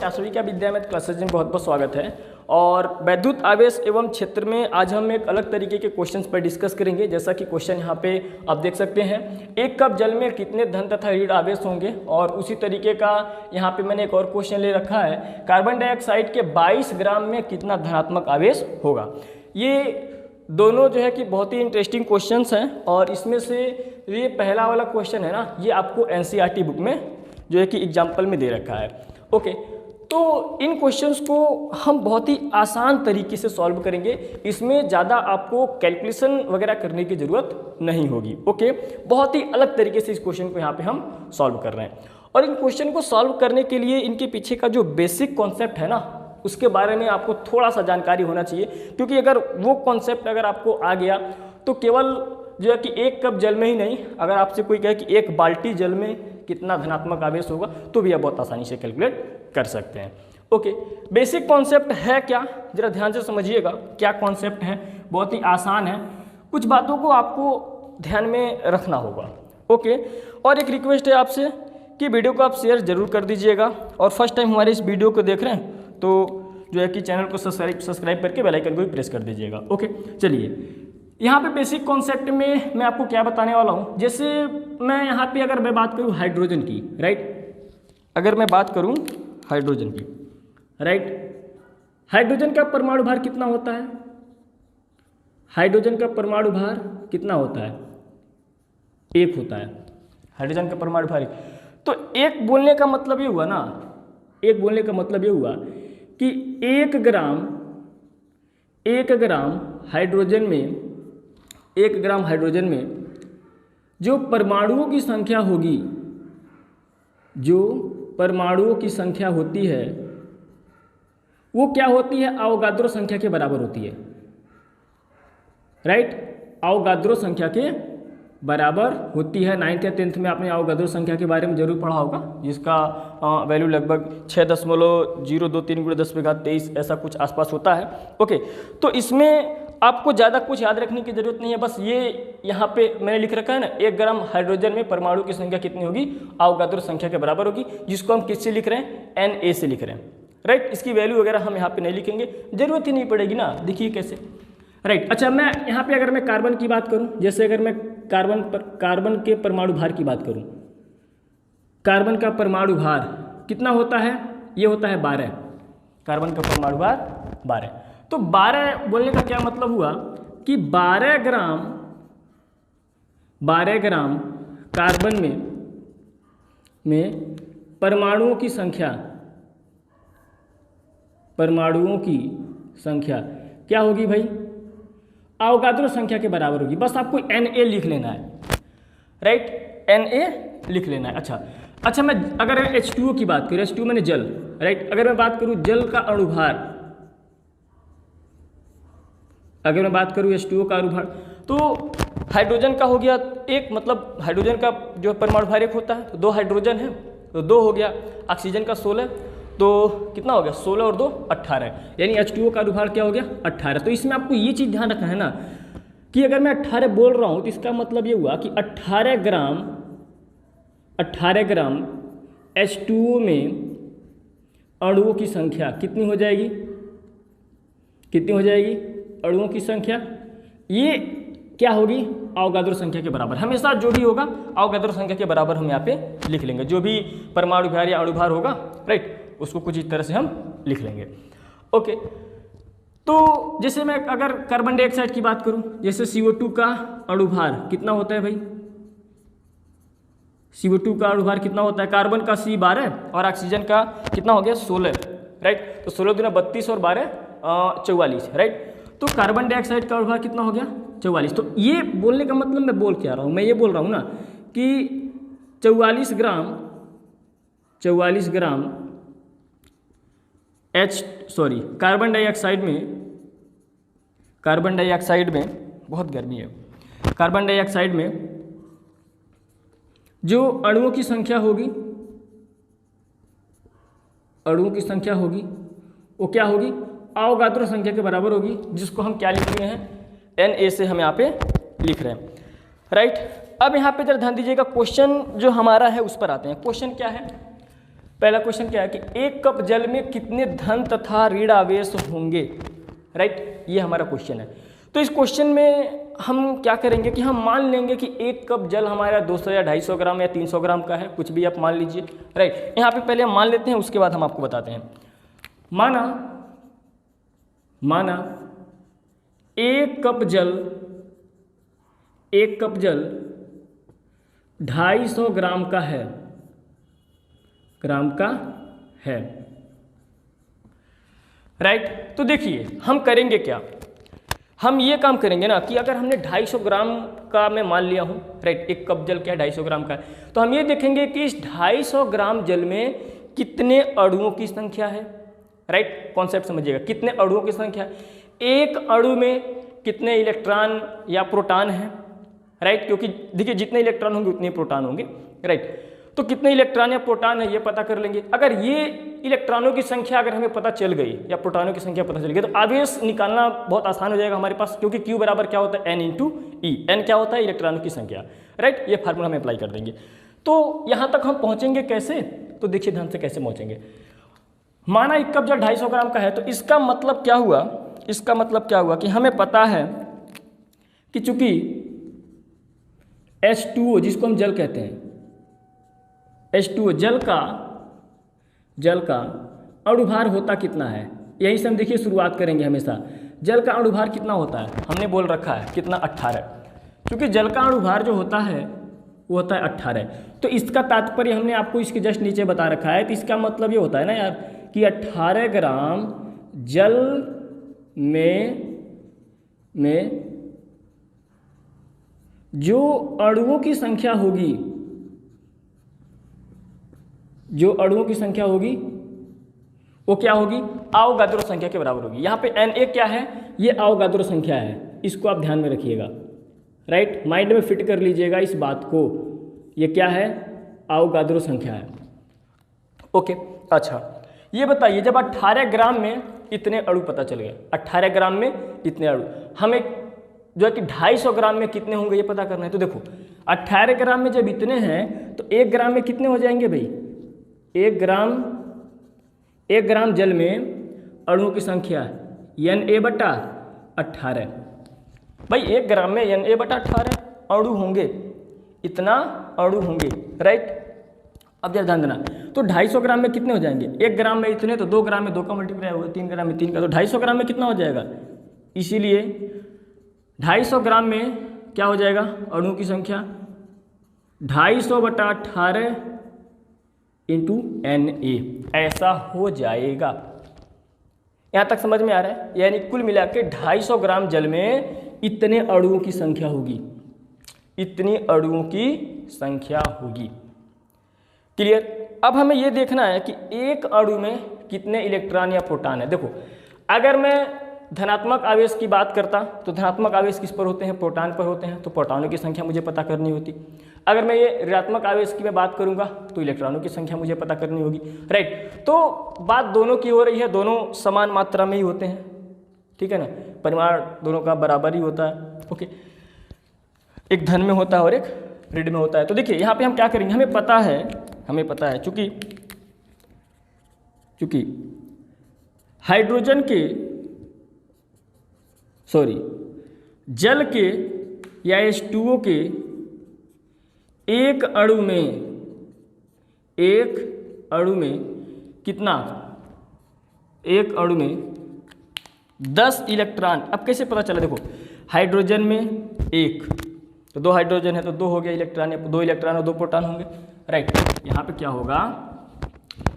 सभी का विद्या math classes में बहुत बहुत स्वागत है। और वैद्युत आवेश एवं क्षेत्र में आज हम एक अलग तरीके के क्वेश्चंस पर डिस्कस करेंगे। जैसा कि क्वेश्चन यहाँ पे आप देख सकते हैं, एक कप जल में कितने धन तथा ऋण आवेश होंगे। और उसी तरीके का यहाँ पे मैंने एक और क्वेश्चन ले रखा है, कार्बन डाइऑक्साइड के 22 ग्राम में कितना धनात्मक आवेश होगा। ये दोनों जो है कि बहुत ही इंटरेस्टिंग क्वेश्चंस हैं। और इसमें से ये पहला वाला क्वेश्चन है ना, ये आपको एनसीईआरटी बुक में जो है कि एग्जाम्पल में दे रखा है। ओके, तो इन क्वेश्चंस को हम बहुत ही आसान तरीके से सॉल्व करेंगे। इसमें ज़्यादा आपको कैलकुलेशन वगैरह करने की ज़रूरत नहीं होगी। ओके, बहुत ही अलग तरीके से इस क्वेश्चन को यहाँ पे हम सॉल्व कर रहे हैं। और इन क्वेश्चन को सॉल्व करने के लिए इनके पीछे का जो बेसिक कॉन्सेप्ट है ना, उसके बारे में आपको थोड़ा सा जानकारी होना चाहिए। क्योंकि अगर वो कॉन्सेप्ट अगर आपको आ गया तो केवल जो है कि एक कप जल में ही नहीं, अगर आपसे कोई कहे कि एक बाल्टी जल में कितना धनात्मक आवेश होगा तो भी आप बहुत आसानी से कैलकुलेट कर सकते हैं। ओके, बेसिक कॉन्सेप्ट है क्या, जरा ध्यान से समझिएगा क्या कॉन्सेप्ट है। बहुत ही आसान है, कुछ बातों को आपको ध्यान में रखना होगा। ओके, और एक रिक्वेस्ट है आपसे कि वीडियो को आप शेयर जरूर कर दीजिएगा। और फर्स्ट टाइम हमारे इस वीडियो को देख रहे हैं तो जो है कि चैनल को सब्सक्राइब करके बेल आइकन को भी प्रेस कर दीजिएगा। ओके, चलिए यहाँ पे बेसिक कॉन्सेप्ट में मैं आपको क्या बताने वाला हूँ। जैसे मैं यहाँ पे अगर मैं बात करूँ हाइड्रोजन की, राइट, अगर मैं बात करूँ हाइड्रोजन की, राइट, हाइड्रोजन का परमाणु भार कितना होता है? हाइड्रोजन का परमाणु भार कितना होता है? 1 होता है हाइड्रोजन का परमाणु भार। तो एक बोलने का मतलब ये हुआ ना, एक बोलने का मतलब ये हुआ कि 1 ग्राम हाइड्रोजन में, 1 ग्राम हाइड्रोजन में जो परमाणुओं की संख्या होगी, जो परमाणुओं की संख्या होती है वो क्या होती है? अवोगाद्रो संख्या के बराबर होती है, राइट, अवोगाद्रो संख्या के बराबर होती है। 9th या 10th में आपने अवोगाद्रो संख्या के बारे में जरूर पढ़ा होगा, जिसका वैल्यू लगभग 6.023 × 10⁻23 ऐसा कुछ आसपास होता है। ओके, तो इसमें आपको ज़्यादा कुछ याद रखने की जरूरत नहीं है। बस ये यहाँ पे मैंने लिख रखा है ना, 1 ग्राम हाइड्रोजन में परमाणु की संख्या कितनी होगी? अवोगाद्रो संख्या के बराबर होगी, जिसको हम किससे लिख रहे हैं? Na से लिख रहे हैं, राइट। इसकी वैल्यू वगैरह हम यहाँ पे नहीं लिखेंगे, जरूरत ही नहीं पड़ेगी ना। देखिए कैसे, राइट। अच्छा, मैं यहाँ पे अगर मैं कार्बन की बात करूँ, जैसे अगर मैं कार्बन के परमाणु भार की बात करूँ, कार्बन का परमाणु भार कितना होता है? ये होता है 12। कार्बन का परमाणु भार 12। तो 12 बोलने का क्या मतलब हुआ कि 12 ग्राम कार्बन में परमाणुओं की संख्या क्या होगी भाई? अवोगाद्रो संख्या के बराबर होगी। बस आपको Na लिख लेना है, राइट, Na लिख लेना है। अच्छा, मैं अगर H2O की बात करूँ, H2O मैंने जल, राइट, अगर मैं बात करूँ जल का अणुभार, अगर मैं बात करूँ H2O का अणुभार, तो हाइड्रोजन का हो गया 1, मतलब हाइड्रोजन का जो परमाणु भार 1 होता है, तो 2 हाइड्रोजन है तो 2 हो गया। ऑक्सीजन का 16, तो कितना हो गया? 16 और 2 18, यानी H2O का अणुभार क्या हो गया? 18। तो इसमें आपको ये चीज़ ध्यान रखना है ना कि अगर मैं 18 बोल रहा हूँ तो इसका मतलब ये हुआ कि 18 ग्राम H2O में अणुओं की संख्या कितनी हो जाएगी? कितनी हो जाएगी अणुओं की संख्या? ये क्या होगी? अवोगाद्रो संख्या के बराबर। हमेशा जो भी होगा अवोगाद्रो संख्या के बराबर हम यहाँ पे लिख लेंगे। जो भी परमाणु भार या अणुभार होगा, राइट, उसको कुछ इस तरह से हम लिख लेंगे। ओके, तो जैसे मैं अगर कार्बन डाइऑक्साइड की बात करूं, जैसे CO2 का अणुभार कितना होता है भाई? CO2 का अणुभार कितना होता है? कार्बन का C 12 और ऑक्सीजन का कितना हो गया? 16, राइट। तो 16 दूना 32 और 12 44, राइट। तो कार्बन डाइऑक्साइड का अणुभार कितना हो गया? 44। तो ये बोलने का मतलब मैं बोल क्या रहा हूँ? मैं ये बोल रहा हूँ ना कि 44 ग्राम कार्बन डाइऑक्साइड में बहुत गर्मी है, कार्बन डाइऑक्साइड में जो अणुओं की संख्या होगी, वो क्या होगी? अवोगाद्रो संख्या के बराबर होगी, जिसको हम क्या लिख रहे हैं? Na से हम यहाँ पे लिख रहे हैं। राइट। अब यहाँ पे जरा ध्यान दीजिएगा, क्वेश्चन जो हमारा है उस पर आते हैं। क्वेश्चन क्या है, पहला क्वेश्चन क्या है कि एक कप जल में कितने धन तथा ऋण आवेश होंगे, राइट, ये हमारा क्वेश्चन है। तो इस क्वेश्चन में हम क्या करेंगे कि हम मान लेंगे कि एक कप जल हमारा 200 या 250 ग्राम या 300 ग्राम का है, कुछ भी आप मान लीजिए, राइट। यहाँ पे पहले हम मान लेते हैं, उसके बाद हम आपको बताते हैं। माना एक कप जल 250 ग्राम का है, राइट। तो देखिए हम करेंगे क्या, हम ये काम करेंगे ना कि अगर हमने 250 ग्राम का मैं मान लिया हूँ, राइट, एक कप जल क्या है 250 ग्राम का है, तो हम ये देखेंगे कि इस 250 ग्राम जल में कितने अणुओं की संख्या है, राइट। कॉन्सेप्ट समझिएगा, कितने अणुओं की संख्या है, एक अणु में कितने इलेक्ट्रॉन या प्रोटॉन है, राइट, क्योंकि देखिए जितने इलेक्ट्रॉन होंगे उतने प्रोटॉन होंगे, राइट। तो कितने इलेक्ट्रॉन या प्रोटॉन है ये पता कर लेंगे। अगर ये इलेक्ट्रॉनों की संख्या अगर हमें पता चल गई या प्रोटॉनों की संख्या पता चल गई, तो आवेश निकालना बहुत आसान हो जाएगा हमारे पास, क्योंकि Q बराबर क्या होता है, N × E। N क्या होता है, इलेक्ट्रॉनों की संख्या, राइट। ये फार्मूला हम अप्लाई कर देंगे। तो यहाँ तक हम पहुँचेंगे कैसे, तो देखिए ध्यान से कैसे पहुँचेंगे। माना एक कप जल 250 ग्राम का है, तो इसका मतलब क्या हुआ, कि हमें पता है कि चूंकि H2O जिसको हम जल कहते हैं, H2O जल का अणुभार होता कितना है, यहीं से हम देखिए शुरुआत करेंगे हमेशा। जल का अणुभार कितना होता है, हमने बोल रखा है कितना, 18। क्योंकि जल का अणुभार जो होता है वो होता है 18। तो इसका तात्पर्य हमने आपको इसके जस्ट नीचे बता रखा है। तो इसका मतलब ये होता है ना यार कि 18 ग्राम जल में जो अणुओं की संख्या होगी, वो क्या होगी, अवोगाद्रो संख्या के बराबर होगी। यहाँ पे Na क्या है, ये अवोगाद्रो संख्या है, इसको आप ध्यान में रखिएगा, राइट, माइंड में फिट कर लीजिएगा इस बात को। ये क्या है, अवोगाद्रो संख्या है, ओके। अच्छा ये बताइए, जब 18 ग्राम में इतने अणु पता चल गए, 18 ग्राम में इतने अणु, हमें जो है कि 250 ग्राम में कितने होंगे ये पता करना है। तो देखो 18 ग्राम में जब इतने हैं तो 1 ग्राम में कितने हो जाएंगे भाई, 1 ग्राम जल में अणुओं की संख्या Na/18। भाई 1 ग्राम में Na/18 अणु होंगे, इतना अणु होंगे, राइट। अब जरा ध्यान देना, तो 250 ग्राम में कितने हो जाएंगे, 1 ग्राम में इतने, तो 2 ग्राम में 2 का मल्टीप्लाई होगा, 3 ग्राम में 3 का, तो 250 ग्राम में कितना हो जाएगा। इसीलिए 250 ग्राम में क्या हो जाएगा, अणुओं की संख्या 250/18 × Na, ऐसा हो जाएगा। यहाँ तक समझ में आ रहा है, यानी कुल मिला के 250 ग्राम जल में इतने अणुओं की संख्या होगी, इतनी अणुओं की संख्या होगी। क्लियर। अब हमें यह देखना है कि एक अणु में कितने इलेक्ट्रॉन या प्रोटॉन है। देखो अगर मैं धनात्मक आवेश की बात करता तो धनात्मक आवेश किस पर होते हैं, प्रोटॉन पर होते हैं, तो प्रोटॉनों की संख्या मुझे पता करनी होती। अगर मैं ये ऋणात्मक आवेश की मैं बात करूंगा तो इलेक्ट्रॉनों की संख्या मुझे पता करनी होगी, राइट। तो बात दोनों की हो रही है, दोनों समान मात्रा में ही होते हैं, ठीक है ना, परिमाण दोनों का बराबर ही होता है, ओके। एक धन में होता है और एक ऋण में होता है। तो देखिए यहाँ पे हम क्या करेंगे, हमें पता है चूंकि हाइड्रोजन के जल के या H2O के एक अणु में कितना, एक अणु में 10 इलेक्ट्रॉन। अब कैसे पता चला, देखो हाइड्रोजन में 1, तो 2 हाइड्रोजन है तो 2 हो गया इलेक्ट्रॉन, या 2 इलेक्ट्रॉन और 2 प्रोटॉन होंगे, राइट। यहाँ पे क्या होगा,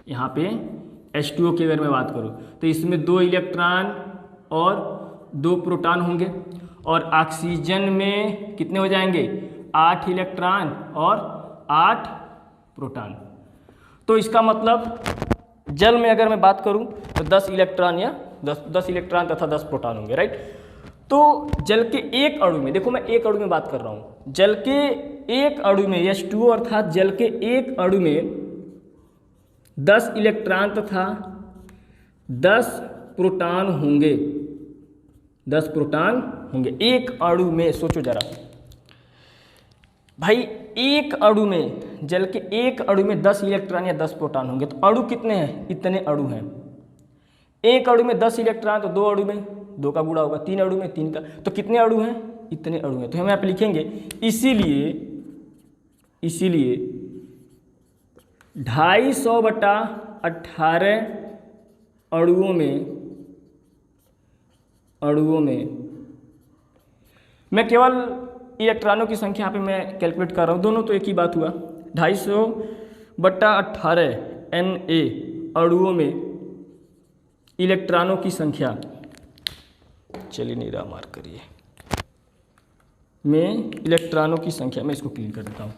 यहाँ पे H2O की अगर मैं बात करूँ तो इसमें 2 इलेक्ट्रॉन और 2 प्रोटॉन होंगे, और ऑक्सीजन में कितने हो जाएंगे, 8 इलेक्ट्रॉन और 8 प्रोटॉन। तो इसका मतलब जल में अगर मैं बात करूं तो 10 इलेक्ट्रॉन या 10 इलेक्ट्रॉन तथा 10 प्रोटॉन होंगे, राइट। तो जल के एक अणु में, देखो मैं एक अणु में बात कर रहा हूं, जल के एक अणु में H2O अर्थात जल के एक अणु में 10 इलेक्ट्रॉन तथा 10 प्रोटॉन होंगे, 10 प्रोटॉन होंगे एक अणु में। सोचो जरा, भाई एक अणु में, जल के एक अणु में 10 इलेक्ट्रॉन या 10 प्रोटॉन होंगे, तो अणु कितने हैं? इतने अणु हैं। एक अणु में 10 इलेक्ट्रॉन, तो 2 अणु में 2 का गुणा होगा, 3 अणु में 3 का, तो कितने अणु हैं? इतने अणु हैं। तो हम यहाँ पे लिखेंगे इसीलिए 250/18 अणुओं में मैं केवल इलेक्ट्रॉनों की संख्या यहाँ पे मैं कैलकुलेट कर रहा हूँ, दोनों तो एक ही बात हुआ। 250/18 Na अणुओं में इलेक्ट्रॉनों की संख्या, चलिए नीरा मार्क करिए, में इलेक्ट्रॉनों की संख्या, मैं इसको क्लीन कर देता हूँ।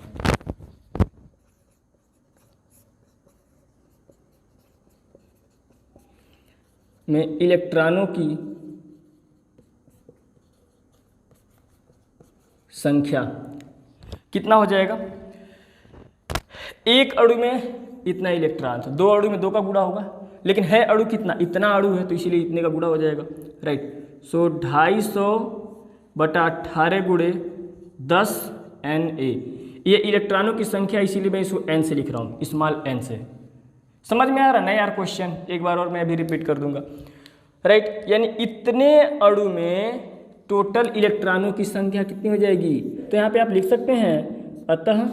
में इलेक्ट्रॉनों की संख्या कितना हो जाएगा? एक अणु में इतना इलेक्ट्रॉन, तो 2 अणु में 2 का गुणा होगा, लेकिन है अणु कितना? इतना अणु है, तो इसीलिए इतने का गुणा हो जाएगा, राइट। सो 250/18 × 10 Na, ये इलेक्ट्रॉनों की संख्या, इसीलिए मैं इसको n से लिख रहा हूँ, स्मॉल n से। समझ में आ रहा है ना यार क्वेश्चन? एक बार और मैं अभी रिपीट कर दूंगा, राइट। यानी इतने अणु में टोटल इलेक्ट्रॉनों की संख्या कितनी हो जाएगी? तो यहाँ पे आप लिख सकते हैं, अतः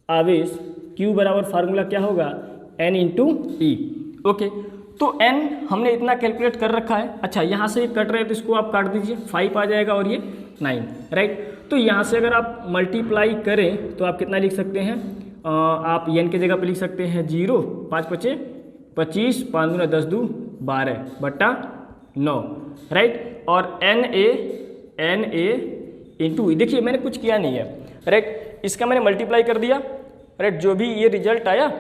आवेश Q बराबर फार्मूला क्या होगा? N × E। ओके, तो N हमने इतना कैलकुलेट कर रखा है। अच्छा, यहाँ से कट रहे हैं तो इसको आप काट दीजिए, 5 आ जाएगा और ये 9, राइट। तो यहाँ से अगर आप मल्टीप्लाई करें तो आप कितना लिख सकते हैं? आप N की जगह पे लिख सकते हैं 0, 5 × 5 = 25, 5 × 10 = 12/9, राइट। और Na × E, देखिए मैंने कुछ किया नहीं है, राइट। इसका मैंने मल्टीप्लाई कर दिया, राइट। जो भी ये रिजल्ट आया,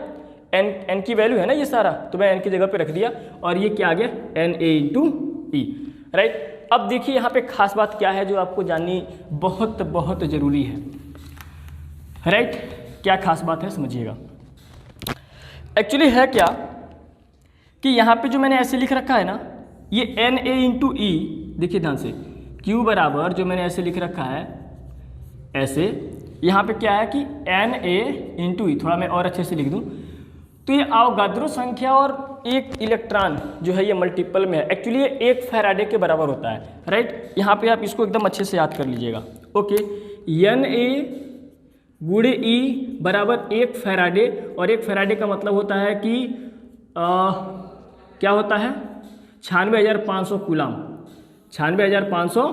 n की वैल्यू है ना ये सारा, तो मैं n की जगह पे रख दिया, और ये क्या आ गया? Na × E, right. अब देखिए यहाँ पे खास बात क्या है जो आपको जाननी बहुत बहुत ज़रूरी है, राइट। क्या खास बात है समझिएगा। एक्चुअली है क्या कि यहाँ पे जो मैंने ऐसे लिख रखा है ना, ये Na × E, देखिए ध्यान से, Q बराबर जो मैंने ऐसे लिख रखा है, ऐसे यहाँ पे क्या है कि Na × E, थोड़ा मैं और अच्छे से लिख दूँ तो ये अवोगाद्रो संख्या और एक इलेक्ट्रॉन जो है ये मल्टीपल में है। एक्चुअली ये 1 फैराडे के बराबर होता है, राइट। यहाँ पे आप इसको एकदम अच्छे से याद कर लीजिएगा, ओके। Na × E बराबर 1 फैराडे, और 1 फैराडे का मतलब होता है कि क्या होता है? 96,500 कूलम, 96,500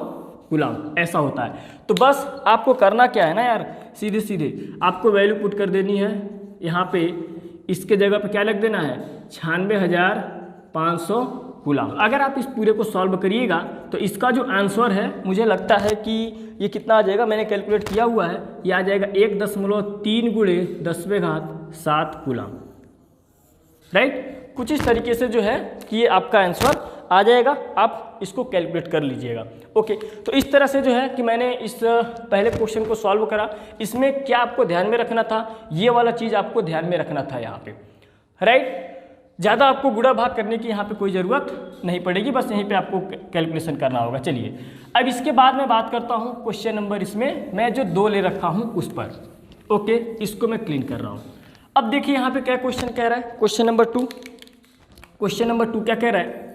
कूलम, ऐसा होता है। तो बस आपको करना क्या है ना यार, सीधे सीधे आपको वैल्यू पुट कर देनी है यहाँ पे, इसके जगह पे क्या लग देना है? 96,500 कूलम। अगर आप इस पूरे को सॉल्व करिएगा तो इसका जो आंसर है, मुझे लगता है कि ये कितना आ जाएगा, मैंने कैलकुलेट किया हुआ है, ये आ जाएगा 1.3 × 10⁻7 कूलम, राइट। कुछ इस तरीके से जो है कि ये आपका आंसर आ जाएगा, आप इसको कैलकुलेट कर लीजिएगा, ओके। तो इस तरह से जो है कि मैंने इस पहले क्वेश्चन को सॉल्व करा। इसमें क्या आपको ध्यान में रखना था? ये वाला चीज़ आपको ध्यान में रखना था यहाँ पे, राइट। ज़्यादा आपको गुणा भाग करने की यहाँ पे कोई ज़रूरत नहीं पड़ेगी, बस यहीं पे आपको कैलकुलेशन करना होगा। चलिए अब इसके बाद मैं बात करता हूँ क्वेश्चन नंबर, इसमें मैं जो 2 ले रखा हूँ उस पर, ओके। इसको मैं क्लीन कर रहा हूँ। अब देखिए यहाँ पे क्या क्वेश्चन कह रहा है, क्वेश्चन नंबर 2 क्या कह रहा है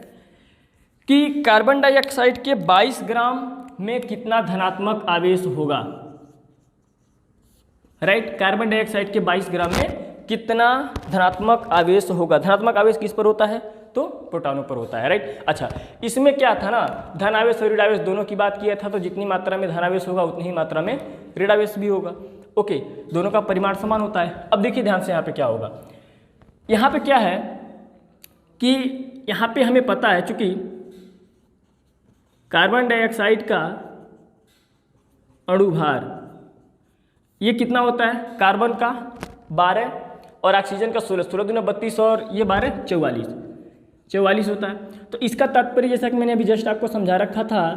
कि कार्बन डाइऑक्साइड के 22 ग्राम में कितना धनात्मक आवेश होगा, राइट। कार्बन डाइऑक्साइड के 22 ग्राम में कितना धनात्मक आवेश होगा? धनात्मक आवेश किस पर होता है? तो प्रोटॉनों पर होता है, राइट। अच्छा, इसमें क्या था ना, धन आवेश और ऋण आवेश दोनों की बात किया था, तो जितनी मात्रा में धन आवेश होगा उतनी ही मात्रा में ऋण आवेश भी होगा, ओके। दोनों का परिमाण समान होता है। अब देखिए ध्यान से यहाँ पे क्या होगा, यहाँ पे क्या है कि यहाँ पे हमें पता है, चूंकि कार्बन डाइऑक्साइड का अणुभार ये कितना होता है? कार्बन का 12 और ऑक्सीजन का 16, 16 दूना 32 और ये 12 44 होता है। तो इसका तात्पर्य जैसा कि मैंने अभी जस्ट आपको समझा रखा था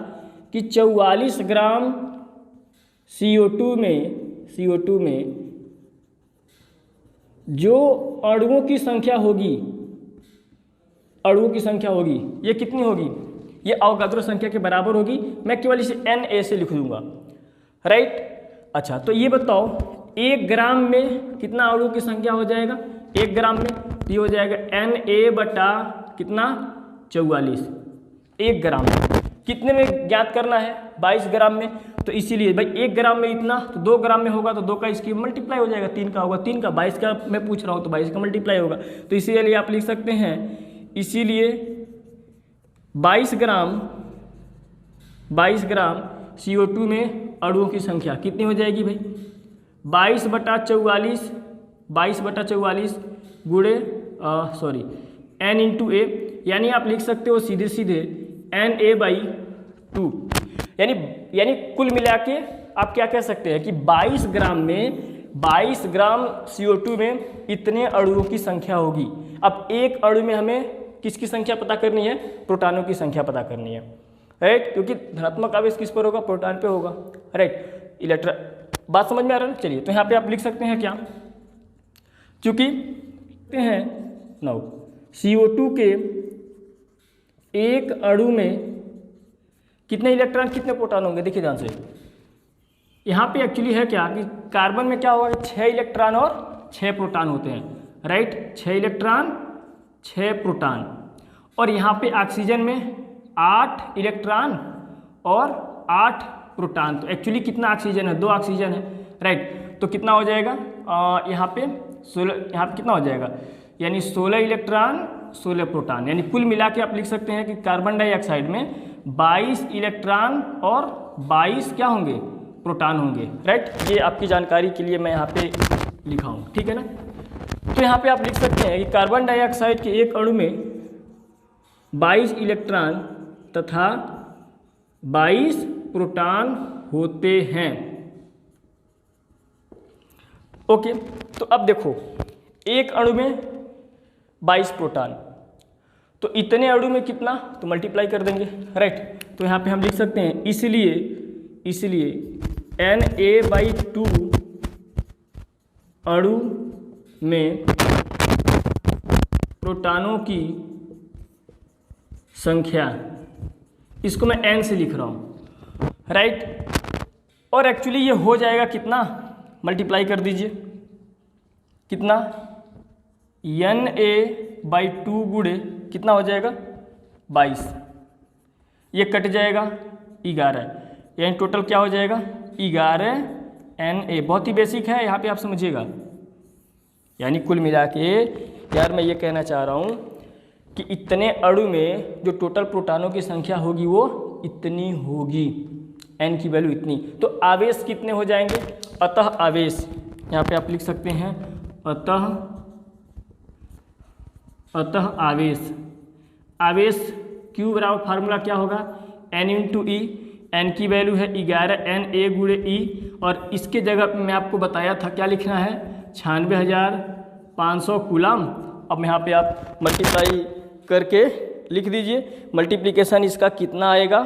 कि 44 ग्राम CO2 में जो अणुओं की संख्या होगी, ये कितनी होगी? ये अवोगाद्रो संख्या के बराबर होगी। मैं केवल इसे Na से लिख दूंगा, राइट। अच्छा, तो ये बताओ 1 ग्राम में कितना अणुओं की संख्या हो जाएगा? 1 ग्राम में ये हो जाएगा Na बटा कितना 44। 1 ग्राम में कितने में ज्ञात करना है? 22 ग्राम में। तो इसीलिए भाई 1 ग्राम में इतना, तो 2 ग्राम में होगा तो 2 का इसकी मल्टीप्लाई हो जाएगा, 3 का होगा 3 का, 22 का मैं पूछ रहा हूँ तो 22 का मल्टीप्लाई होगा। तो इसीलिए आप लिख सकते हैं, इसीलिए 22 ग्राम CO2 में अणुओं की संख्या कितनी हो जाएगी भाई? 22 बटा 44 गुणे n इंटू ए, यानी आप लिख सकते हो सीधे सीधे Na/2। यानी कुल मिला के आप क्या कह सकते हैं कि 22 ग्राम CO2 में इतने अणुओं की संख्या होगी। अब एक अणु में हमें किसकी संख्या पता करनी है? प्रोटॉनों की संख्या पता करनी है, राइट। क्योंकि धनात्मक आवेश किस पर होगा? प्रोटॉन पे होगा, राइट। इलेक्ट्रॉन, बात समझ में आ रहा है? चलिए, तो यहाँ पे आप लिख सकते हैं क्या, चूंकि CO2 के एक अणु में कितने इलेक्ट्रॉन कितने प्रोटॉन होंगे? देखिए ध्यान से, यहाँ पे एक्चुअली है क्या कि कार्बन में क्या होगा? 6 इलेक्ट्रॉन और 6 प्रोटॉन होते हैं, राइट। 6 electron 6 proton. और यहाँ पे ऑक्सीजन में 8 इलेक्ट्रॉन और 8 प्रोटॉन। तो एक्चुअली कितना ऑक्सीजन है? 2 ऑक्सीजन है, राइट। तो कितना हो जाएगा यहाँ पे 16, यहाँ पे कितना हो जाएगा? यानी 16 इलेक्ट्रॉन 16 प्रोटॉन। यानी कुल मिला के आप लिख सकते हैं कि कार्बन डाइऑक्साइड में 22 इलेक्ट्रॉन और 22 क्या होंगे? प्रोटॉन होंगे, राइट। ये आपकी जानकारी के लिए मैं यहाँ पे लिखा हूँ, ठीक है ना। तो यहाँ पे आप लिख सकते हैं कि कार्बन डाइऑक्साइड के एक अणु में 22 इलेक्ट्रॉन तथा 22 प्रोटॉन होते हैं। ओके, तो अब देखो एक अणु में 22 प्रोटॉन, तो इतने अणु में कितना? तो मल्टीप्लाई कर देंगे, राइट। तो यहाँ पे हम लिख सकते हैं इसलिए Na/2 अणु में प्रोटॉनों की संख्या, इसको मैं n से लिख रहा हूँ, राइट। और एक्चुअली ये हो जाएगा कितना? मल्टीप्लाई कर दीजिए, कितना? Na/2 गुणे कितना हो जाएगा? 22। ये कट जाएगा 11, यानी टोटल क्या हो जाएगा? 11 Na। बहुत ही बेसिक है, यहाँ पे आप समझिएगा। यानी कुल मिला के यार मैं ये कहना चाह रहा हूँ कि इतने अणु में जो टोटल प्रोटॉनों की संख्या होगी वो इतनी होगी, n की वैल्यू इतनी। तो आवेश कितने हो जाएंगे? अतः आवेश, यहाँ पे आप लिख सकते हैं अतः आवेश Q बराबर फार्मूला क्या होगा? n इंटू ई। n की वैल्यू है 11 Na गुणे ई, और इसके जगह पे मैं आपको बताया था क्या लिखना है? 96,500 कूलम। अब यहाँ पे आप मल्टीप्लाई करके लिख दीजिए, मल्टीप्लिकेशन इसका कितना आएगा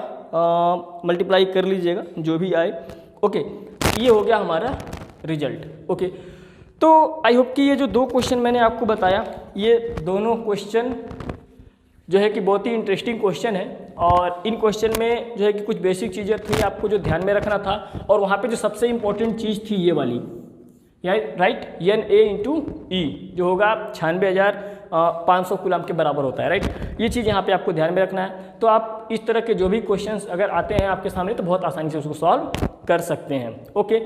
मल्टीप्लाई कर लीजिएगा जो भी आए। ओके, ये हो गया हमारा रिजल्ट। ओके, तो आई होप कि ये जो 2 क्वेश्चन मैंने आपको बताया, ये दोनों क्वेश्चन जो है कि बहुत ही इंटरेस्टिंग क्वेश्चन है, और इन क्वेश्चन में जो है कि कुछ बेसिक चीज़ें थी आपको जो ध्यान में रखना था, और वहाँ पे जो सबसे इम्पोर्टेंट चीज़ थी ये वाली, या राइट, Na इंटू ई जो होगा 96,500 कूलम के बराबर होता है, राइट। ये चीज़ यहाँ पे आपको ध्यान में रखना है। तो आप इस तरह के जो भी क्वेश्चंस अगर आते हैं आपके सामने तो बहुत आसानी से उसको सॉल्व कर सकते हैं। ओके।